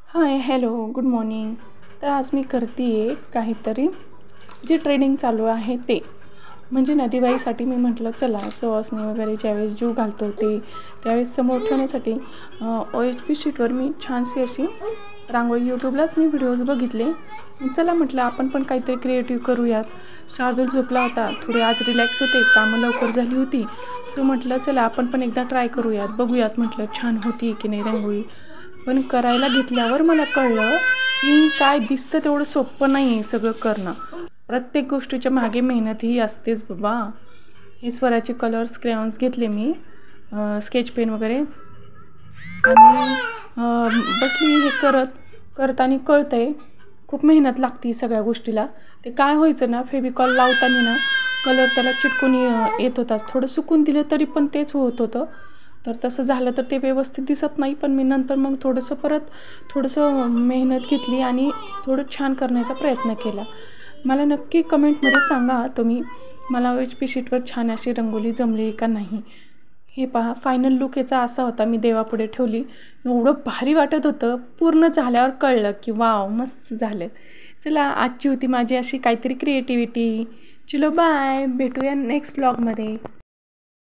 Hi hello good morning. तर आज मी करते आहे काहीतरी जे ट्रेनिंग चालू आहे ते म्हणजे नदीबाईसाठी मी म्हटलं चला सुवासिनी वगैरे ज्यावेळेस जीव घालतो ते त्यावेळेस समोर ठेवण्यासाठी OHP शीटवर मी छानशी अशी रांगोळी यूट्यूबलाच मी व्हिडिओज बघितले. चला म्हटलं आपण पण काहीतरी क्रिएटिव्ह करूयात. शार्दूल झोपला होता, थोडे आज रिलॅक्स होते, कामं लवकर झाली होती. सो म्हटलं चला आपण पण एकदा ट्राय करूयात, बघूयात म्हटलं छान होती की नाही रांगोळी. पण करायला घेतल्यावर मला कळलं की काय दिसतं तेवढं सोपं नाही आहे सगळं करणं. प्रत्येक गोष्टीच्या मागे मेहनतही असतेच बाबा. हे स्वराचे कलर्स क्रेयॉन्स घेतले मी, स्केच पेन वगैरे आणि बसली हे करताना कळतंय खूप मेहनत लागते सगळ्या गोष्टीला. ते काय व्हायचं ना, फेविकॉल लावताना ना कलर त्याला चिटकून येत होता. थोडं सुकून दिलं तरी पण तेच होत होतं. तर तसं झालं तर ते व्यवस्थित दिसत नाही. पण मी नंतर मग थोडंसं मेहनत घेतली आणि थोडं छान करण्याचा प्रयत्न केला. मला नक्की कमेंटमध्ये सांगा तुम्ही मला OHP शीटवर छान अशी रंगोली जमली का नाही. हे पहा फायनल लुक याचा असा होता. मी देवापुढे ठेवली, एवढं भारी वाटत होतं. पूर्ण झाल्यावर कळलं की वाव मस्त झालं. चला आजची होती माझी अशी काहीतरी क्रिएटिव्हिटी. चलो बाय, भेटूया नेक्स्ट ब्लॉगमध्ये.